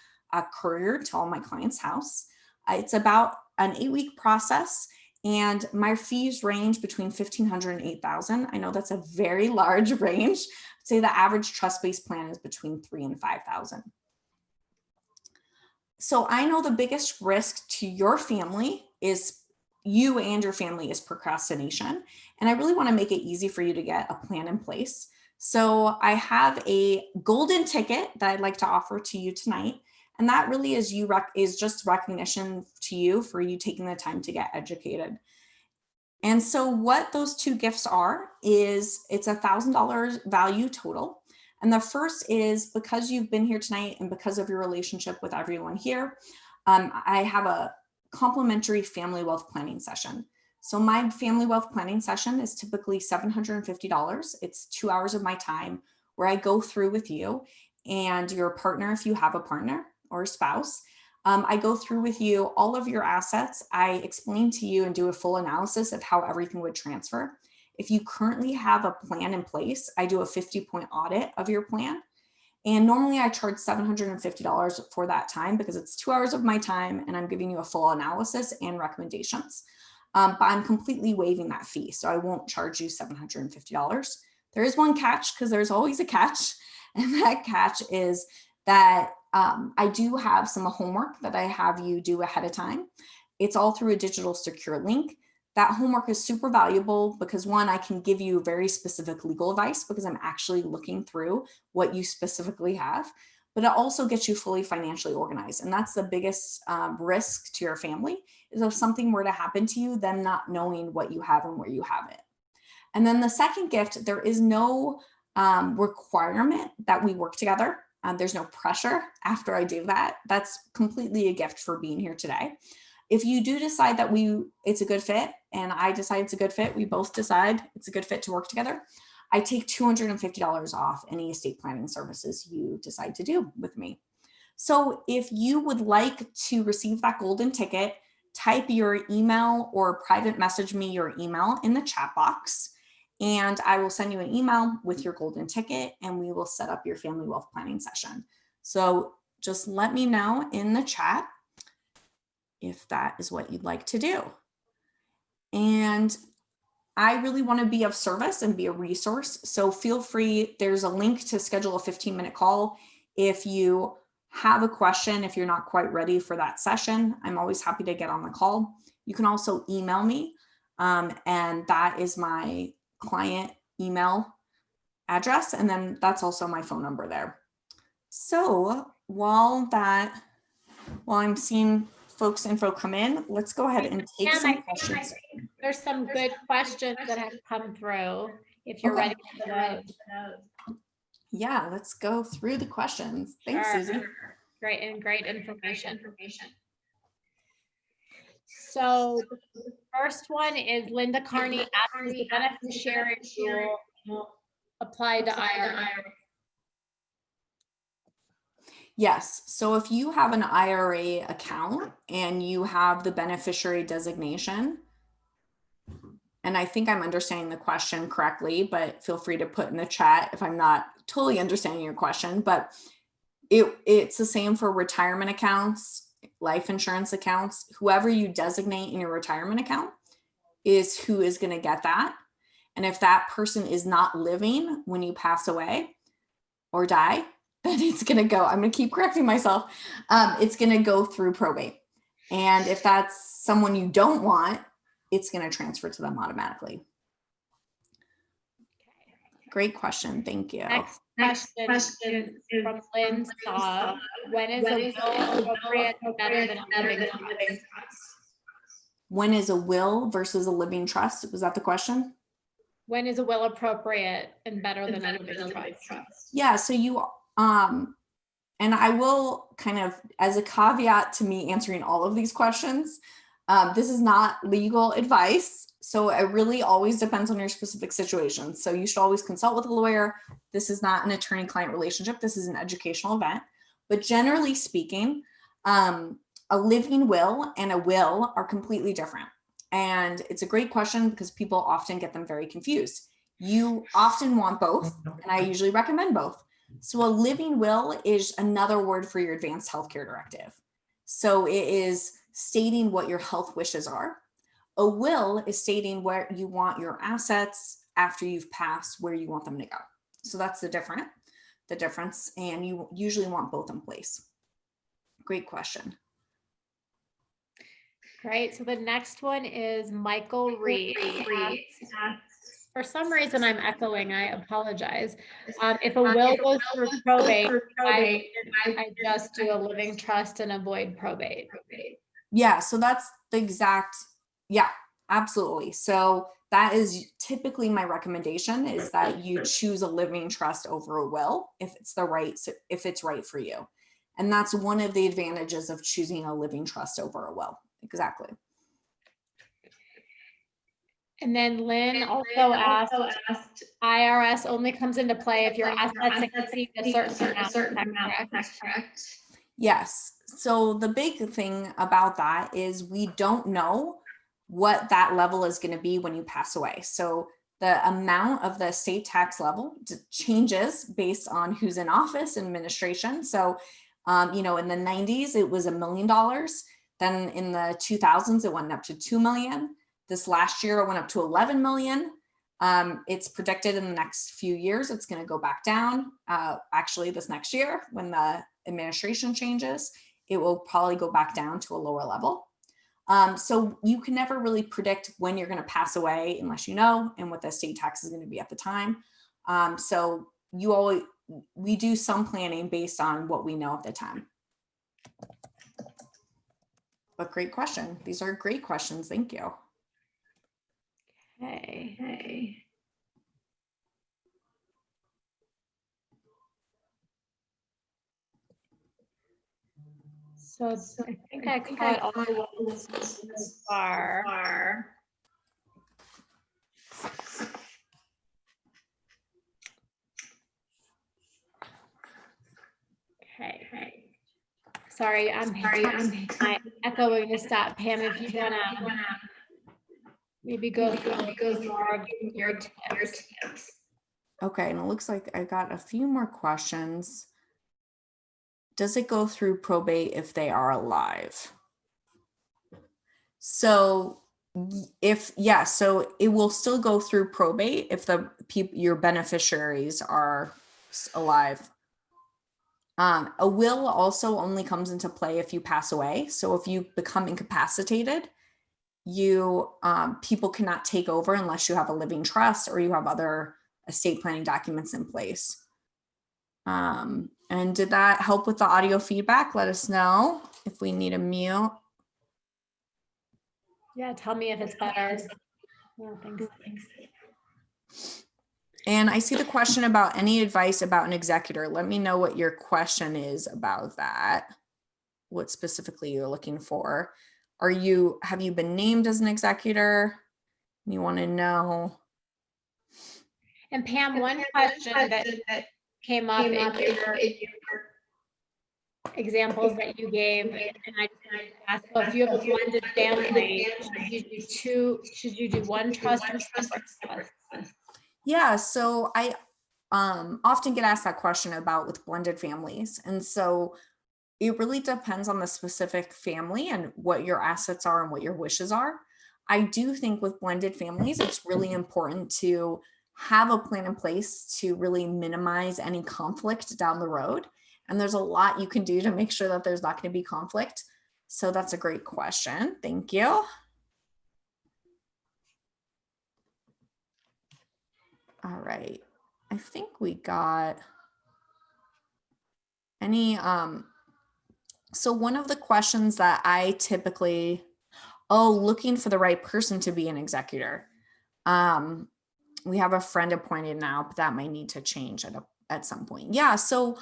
A: couriered to all my clients' house. It's about an 8-week process, and my fees range between $1,500 and $8,000. I know that's a very large range. I'd say the average trust-based plan is between $3,000 and $5,000. So I know the biggest risk to your family is you and your family is procrastination. And I really want to make it easy for you to get a plan in place. So I have a golden ticket that I'd like to offer to you tonight. And that really is just recognition to you for you taking the time to get educated. And so what those two gifts are is it's $1,000 value total. And the first is because you've been here tonight and because of your relationship with everyone here, I have a complimentary family wealth planning session. So my family wealth planning session is typically $750. It's 2 hours of my time where I go through with you and your partner, if you have a partner or a spouse. I go through with you all of your assets. I explain to you and do a full analysis of how everything would transfer. If you currently have a plan in place, I do a 50-point audit of your plan. And normally I charge $750 for that time because it's 2 hours of my time and I'm giving you a full analysis and recommendations. But I'm completely waiving that fee. So I won't charge you $750. There is one catch, because there's always a catch. And that catch is that I do have some homework that I have you do ahead of time. It's all through a digital secure link. That homework is super valuable because, one, I can give you very specific legal advice because I'm actually looking through what you specifically have, but it also gets you fully financially organized. And that's the biggest risk to your family is if something were to happen to you, them not knowing what you have and where you have it. And then the second gift, there is no requirement that we work together. There's no pressure after I do that. That's completely a gift for being here today. If you do decide that it's a good fit and I decide it's a good fit, we both decide it's a good fit to work together, I take $250 off any estate planning services you decide to do with me. So if you would like to receive that golden ticket, type your email or private message me your email in the chat box, and I will send you an email with your golden ticket and we will set up your family wealth planning session. So just let me know in the chat if that is what you'd like to do. And I really want to be of service and be a resource. So feel free, there's a link to schedule a 15-minute call. If you have a question, if you're not quite ready for that session, I'm always happy to get on the call. You can also email me, and that is my client email address. And then that's also my phone number there. So while I'm seeing folks' info come in, let's go ahead and take some questions.
B: There's some good questions that have come through if you're ready for those.
A: Yeah, let's go through the questions. Thanks, Susie.
B: Great information. So the first one is Linda Carney asks, is the beneficiary rule apply to IRA?
A: Yes. So if you have an IRA account and you have the beneficiary designation, and I think I'm understanding the question correctly, but feel free to put in the chat if I'm not totally understanding your question. But It's the same for retirement accounts, life insurance accounts. Whoever you designate in your retirement account is who is going to get that. And if that person is not living when you pass away or die, then it's going to go, I'm going to keep correcting myself. It's going to go through probate. And if that's someone you don't want, it's going to transfer to them automatically. Great question. Thank you.
B: Next question is from Lynn Saw. When is a will appropriate better than a living trust?
A: When is a will versus a living trust? Was that the question?
B: When is a will appropriate and better than a living trust?
A: Yeah, so you, and I will kind of, as a caveat to me answering all of these questions, this is not legal advice. So it really always depends on your specific situation. So you should always consult with a lawyer. This is not an attorney-client relationship. This is an educational event. But generally speaking, a living will and a will are completely different. And it's a great question because people often get them very confused. You often want both, and I usually recommend both. So a living will is another word for your advanced healthcare directive. So it is stating what your health wishes are. A will is stating where you want your assets after you've passed, where you want them to go. So that's the difference, and you usually want both in place. Great question.
B: Great. So the next one is Michael Reed. For some reason, I'm echoing. I apologize. If a will goes through probate, I just do a living trust and avoid probate.
A: Yeah, so that's the exact, yeah, absolutely. So that is typically my recommendation, is that you choose a living trust over a will if it's right for you. And that's one of the advantages of choosing a living trust over a will. Exactly.
B: And then Lynn also asked, IRS only comes into play if your assets exceed a certain amount, correct?
A: Yes. So the big thing about that is we don't know what that level is going to be when you pass away. So the amount of the state tax level changes based on who's in office and administration. So, in the 90s, it was $1 million. Then in the 2000s, it went up to 2 million. This last year, it went up to 11 million. It's predicted in the next few years, it's going to go back down. Actually, this next year, when the administration changes, it will probably go back down to a lower level. So you can never really predict when you're going to pass away unless you know, and what the state tax is going to be at the time. So we do some planning based on what we know at the time. But great question. These are great questions. Thank you.
B: Okay. So I think I caught all the ones so far. Okay. Sorry, I'm echoing to stop. Pam, if you wanna maybe go through more of your tips.
A: Okay, and it looks like I got a few more questions. Does it go through probate if they are alive? So so it will still go through probate if your beneficiaries are alive. A will also only comes into play if you pass away. So if you become incapacitated, people cannot take over unless you have a living trust or you have other estate planning documents in place. And did that help with the audio feedback? Let us know if we need a mute.
B: Yeah, tell me if it's better. Yeah, thanks.
A: And I see the question about any advice about an executor. Let me know what your question is about that. What specifically you're looking for. Have you been named as an executor? You want to know.
B: And Pam, one question that came up in your examples that you gave, and I asked, well, if you have a blended family, should you do one trust or separate trust?
A: Yeah, so often get asked that question about with blended families. And so it really depends on the specific family and what your assets are and what your wishes are. I do think with blended families, it's really important to have a plan in place to really minimize any conflict down the road. And there's a lot you can do to make sure that there's not going to be conflict. So that's a great question. Thank you. All right. I think we got any, so one of the questions that I typically, looking for the right person to be an executor. We have a friend appointed now, but that might need to change at some point. Yeah. So,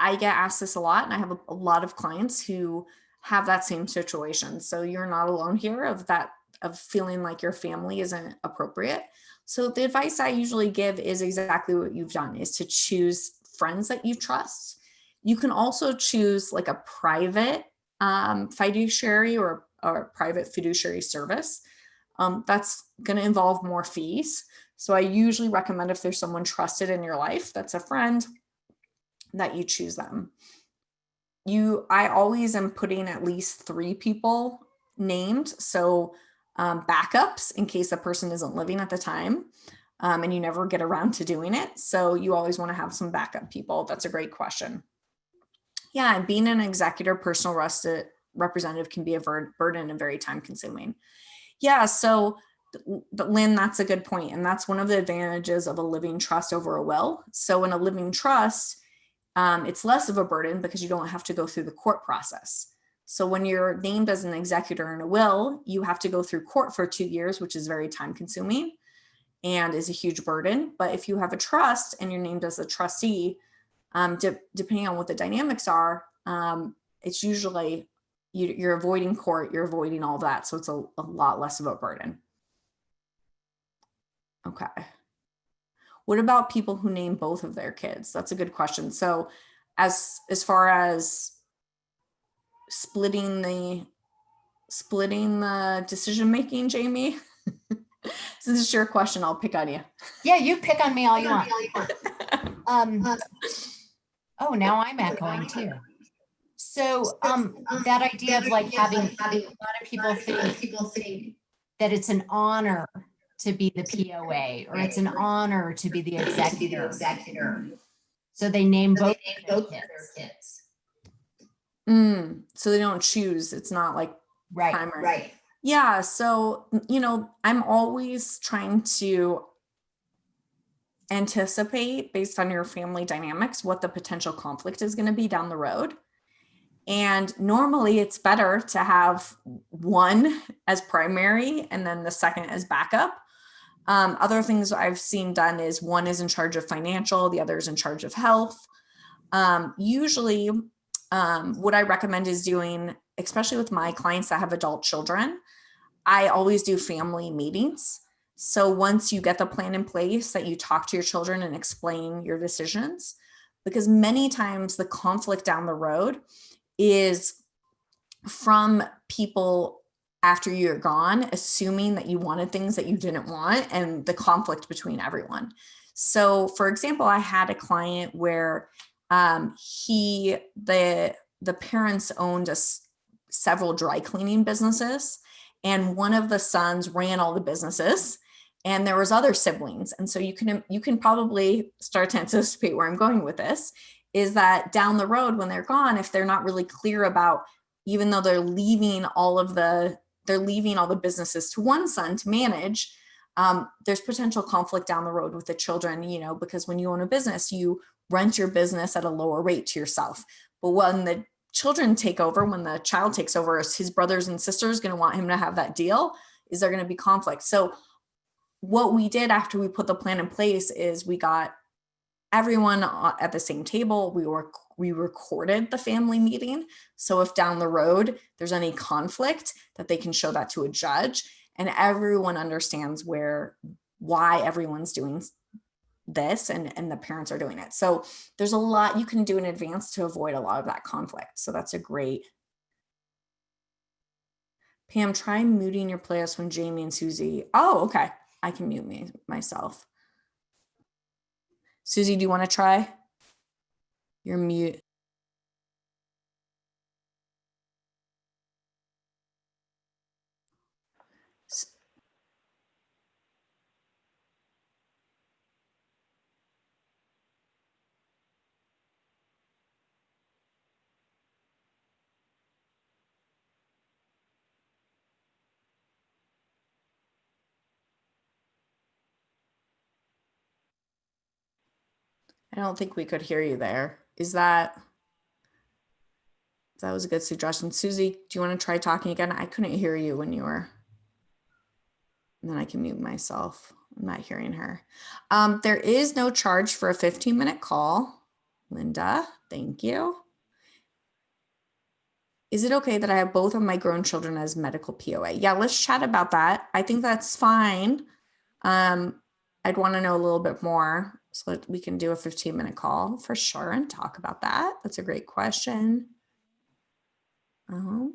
A: I get asked this a lot, and I have a lot of clients who have that same situation. So you're not alone here of feeling like your family isn't appropriate. So the advice I usually give is exactly what you've done, is to choose friends that you trust. You can also choose like a private fiduciary or private fiduciary service. That's going to involve more fees. So I usually recommend, if there's someone trusted in your life that's a friend, that you choose them. I always am putting at least 3 people named. So backups in case the person isn't living at the time, and you never get around to doing it. So you always want to have some backup people. That's a great question. Yeah, and being an executor, personal representative can be a burden and very time consuming. Yeah, so Lynn, that's a good point. And that's one of the advantages of a living trust over a will. So in a living trust, it's less of a burden because you don't have to go through the court process. So when you're named as an executor in a will, you have to go through court for 2 years, which is very time consuming and is a huge burden. But if you have a trust and you're named as a trustee, depending on what the dynamics are, it's usually you're avoiding court, you're avoiding all that. So it's a lot less of a burden. Okay. What about people who name both of their kids? That's a good question. So as far as splitting the decision-making, Jamie, since it's your question, I'll pick on you.
C: Yeah, you pick on me all you want. Oh, now I'm echoing too. So that idea of like having a lot of people think that it's an honor to be the POA, or it's an honor to be the executor. So they name both their kids.
A: So they don't choose. It's not like primary.
C: Right.
A: Yeah. So, I'm always trying to anticipate, based on your family dynamics, what the potential conflict is going to be down the road. And normally it's better to have one as primary and then the second as backup. Other things I've seen done is one is in charge of financial, the other is in charge of health. Usually what I recommend is doing, especially with my clients that have adult children, I always do family meetings. So once you get the plan in place, that you talk to your children and explain your decisions, because many times the conflict down the road is from people after you're gone, assuming that you wanted things that you didn't want, and the conflict between everyone. So for example, I had a client where the parents owned several dry cleaning businesses, and one of the sons ran all the businesses, and there was other siblings. And so you can probably start to anticipate where I'm going with this, is that down the road when they're gone, if they're not really clear about, even though they're leaving all the businesses to one son to manage, there's potential conflict down the road with the children, because when you own a business, you rent your business at a lower rate to yourself. But when the children take over, when the child takes over, is his brothers and sisters going to want him to have that deal? Is there going to be conflict? So what we did after we put the plan in place is we got everyone at the same table. We recorded the family meeting. So if down the road there's any conflict, that they can show that to a judge, and everyone understands why everyone's doing this and the parents are doing it. So there's a lot you can do in advance to avoid a lot of that conflict. So that's a great. Pam, try muting your playlist when Jamie and Susie. Oh, okay. I can mute myself. Susie, do you want to try? You're mute. I don't think we could hear you there. That was a good suggestion. Susie, do you want to try talking again? I couldn't hear you when you were. And then I can mute myself. I'm not hearing her. There is no charge for a 15-minute call. Linda, thank you. Is it okay that I have both of my grown children as medical POA? Yeah, let's chat about that. I think that's fine. I'd want to know a little bit more so that we can do a 15-minute call for sure and talk about that. That's a great question. I'm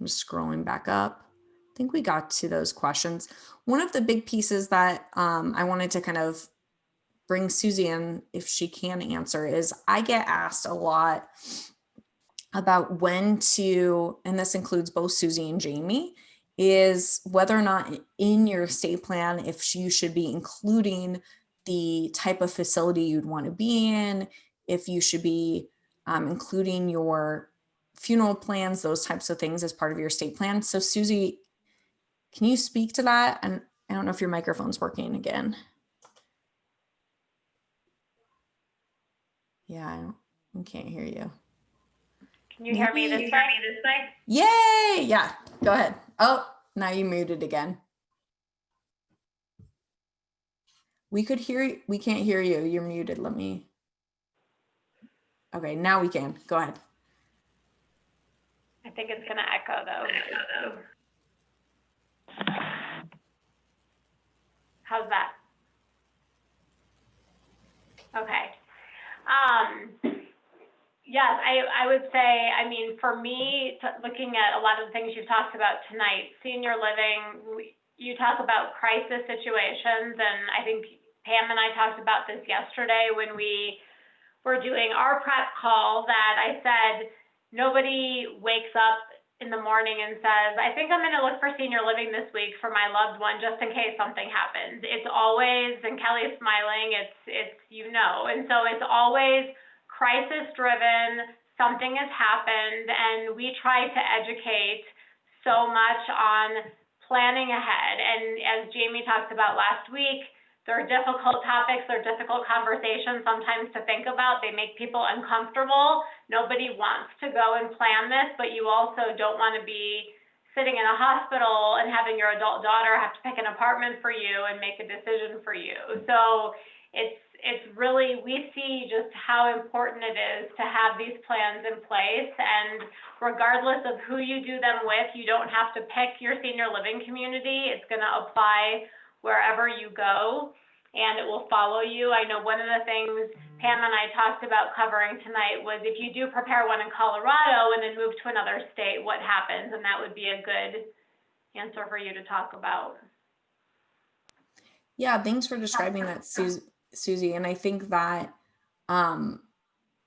A: just scrolling back up. I think we got to those questions. One of the big pieces that I wanted to kind of bring Susie in, if she can answer, is I get asked a lot about when to, and this includes both Susie and Jamie, is whether or not in your estate plan, if you should be including the type of facility you'd want to be in, if you should be including your funeral plans, those types of things as part of your estate plan. So Susie, can you speak to that? And I don't know if your microphone's working again. Yeah, I can't hear you.
B: Can you hear me this way?
A: Yay! Yeah, go ahead. Oh, now you muted again. We could hear you. We can't hear you. You're muted. Let me. Okay, now we can. Go ahead.
B: I think it's going to echo though. How's that? Okay. Yes, I would say, I mean, for me, looking at a lot of the things you've talked about tonight, senior living, you talk about crisis situations, and I think Pam and I talked about this yesterday when we were doing our prep call, that I said, nobody wakes up in the morning and says, I think I'm going to look for senior living this week for my loved one, just in case something happens. It's always, and Kelly is smiling, it's, you know, and so it's always crisis driven, something has happened, and we try to educate so much on planning ahead. And as Jamie talked about last week, they're difficult topics, they're difficult conversations sometimes to think about. They make people uncomfortable. Nobody wants to go and plan this, but you also don't want to be sitting in a hospital and having your adult daughter have to pick an apartment for you and make a decision for you. So it's really, we see just how important it is to have these plans in place, and regardless of who you do them with, you don't have to pick your senior living community. It's going to apply wherever you go, and it will follow you. I know one of the things Pam and I talked about covering tonight was if you do prepare one in Colorado and then move to another state, what happens? And that would be a good answer for you to talk about.
A: Yeah, thanks for describing that, Susie. And I think that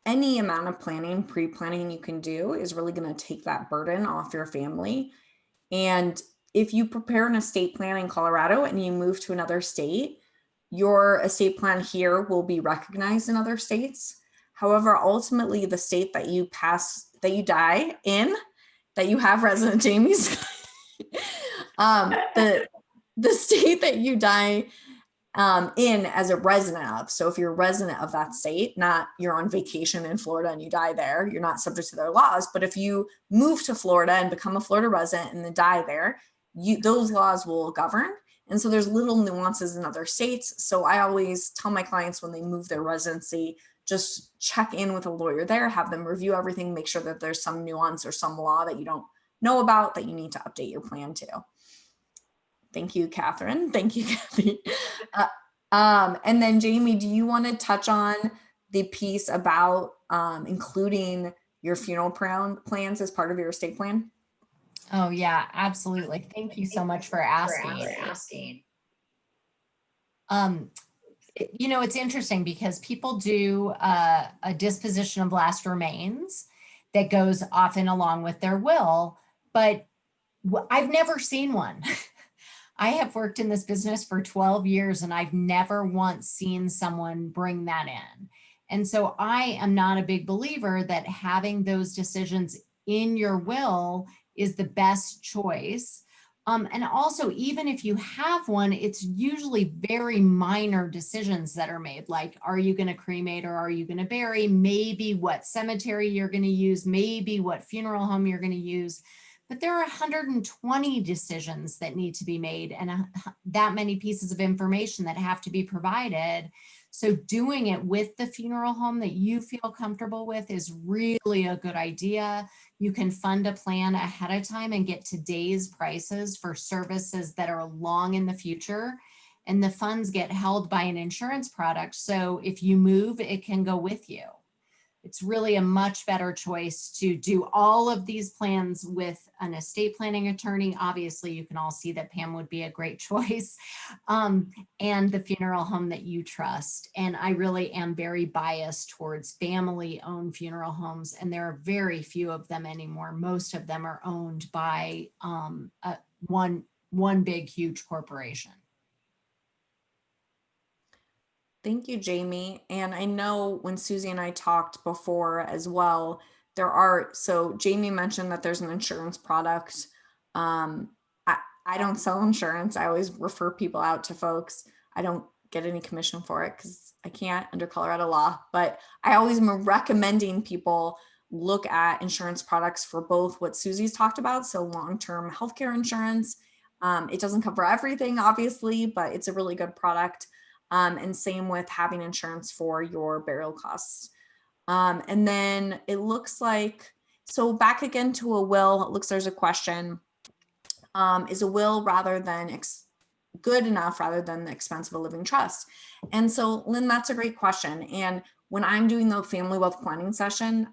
A: any amount of planning, pre-planning you can do is really going to take that burden off your family. And if you prepare an estate plan in Colorado and you move to another state, your estate plan here will be recognized in other states. However, ultimately the state that you die in, that you have resident Jamie's, the state that you die in as a resident of. So if you're a resident of that state, not you're on vacation in Florida and you die there, you're not subject to their laws. But if you move to Florida and become a Florida resident and then die there, those laws will govern. And so there's little nuances in other states. So I always tell my clients when they move their residency, just check in with a lawyer there, have them review everything, make sure that there's some nuance or some law that you don't know about that you need to update your plan to. Thank you, Catherine. Thank you, Kathy. And then Jamie, do you want to touch on the piece about including your funeral plans as part of your estate plan?
C: Oh yeah, absolutely. Thank you so much for asking. You know, it's interesting because people do a disposition of last remains that goes often along with their will, but I've never seen one. I have worked in this business for 12 years and I've never once seen someone bring that in. And so I am not a big believer that having those decisions in your will is the best choice. And also, even if you have one, it's usually very minor decisions that are made, like, are you going to cremate or are you going to bury? Maybe what cemetery you're going to use, maybe what funeral home you're going to use. But there are 120 decisions that need to be made and that many pieces of information that have to be provided. So doing it with the funeral home that you feel comfortable with is really a good idea. You can fund a plan ahead of time and get today's prices for services that are long in the future. And the funds get held by an insurance product. So if you move, it can go with you. It's really a much better choice to do all of these plans with an estate planning attorney. Obviously, you can all see that Pam would be a great choice, and the funeral home that you trust. And I really am very biased towards family-owned funeral homes, and there are very few of them anymore. Most of them are owned by one big, huge corporation.
A: Thank you, Jamie. And I know when Susie and I talked before as well, so Jamie mentioned that there's an insurance product. I don't sell insurance. I always refer people out to folks. I don't get any commission for it because I can't under Colorado law, but I always am recommending people look at insurance products for both what Susie's talked about. So long-term healthcare insurance. It doesn't cover everything, obviously, but it's a really good product. And same with having insurance for your burial costs. And then it looks like, so back again to a will, it looks there's a question. Is a will good enough rather than the expense of a living trust? And so, Lynn, that's a great question. And when I'm doing the family wealth planning session,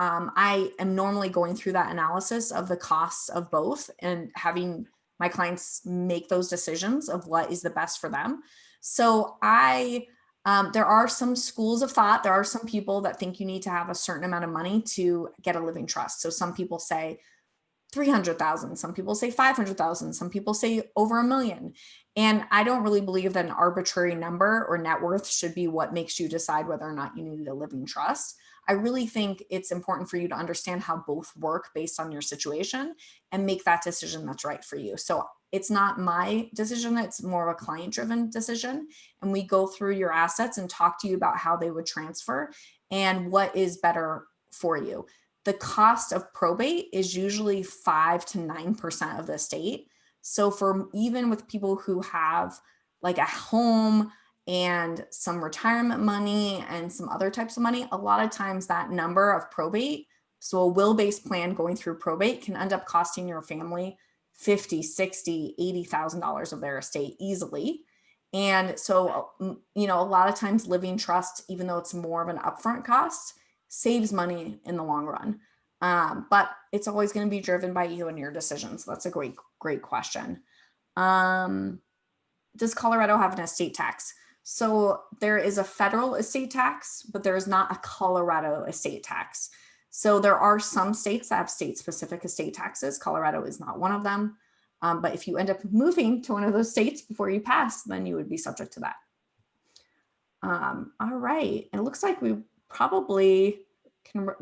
A: I am normally going through that analysis of the costs of both and having my clients make those decisions of what is the best for them. So there are some schools of thought. There are some people that think you need to have a certain amount of money to get a living trust. So some people say 300,000, some people say 500,000, some people say over $1 million. And I don't really believe that an arbitrary number or net worth should be what makes you decide whether or not you need a living trust. I really think it's important for you to understand how both work based on your situation and make that decision that's right for you. So it's not my decision, it's more of a client-driven decision. And we go through your assets and talk to you about how they would transfer and what is better for you. The cost of probate is usually 5 to 9% of the estate. So even with people who have like a home and some retirement money and some other types of money, a lot of times that number of probate, so a will-based plan going through probate can end up costing your family $50,000, $60,000, $80,000 of their estate easily. And so, a lot of times living trust, even though it's more of an upfront cost, saves money in the long run. But it's always going to be driven by you and your decisions. So that's a great question. Does Colorado have an estate tax? So there is a federal estate tax, but there is not a Colorado estate tax. So there are some states that have state-specific estate taxes. Colorado is not one of them. But if you end up moving to one of those states before you pass, then you would be subject to that. All right. And it looks like we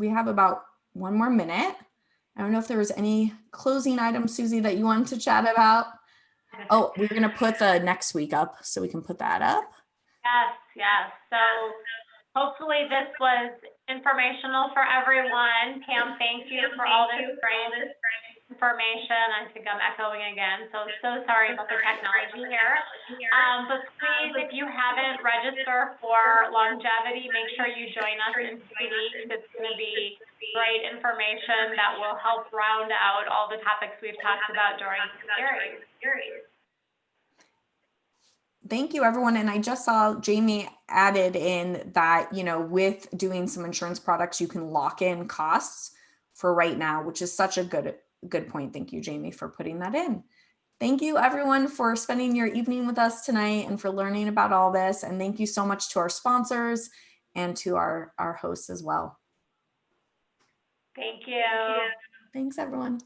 A: have about 1 more minute. I don't know if there was any closing items, Susie, that you wanted to chat about. Oh, we're going to put the next week up, so we can put that up.
B: Yes. So hopefully this was informational for everyone. Pam, thank you for all this great information. I think I'm echoing again, so sorry about the technology here. But please, if you haven't registered for longevity, make sure you join us in 2 weeks. It's going to be great information that will help round out all the topics we've talked about during the series.
A: Thank you, everyone. And I just saw Jamie added in that, with doing some insurance products, you can lock in costs for right now, which is such a good good point. Thank you, Jamie, for putting that in. Thank you everyone for spending your evening with us tonight and for learning about all this. And thank you so much to our sponsors and to our hosts as well.
B: Thank you.
A: Thanks everyone.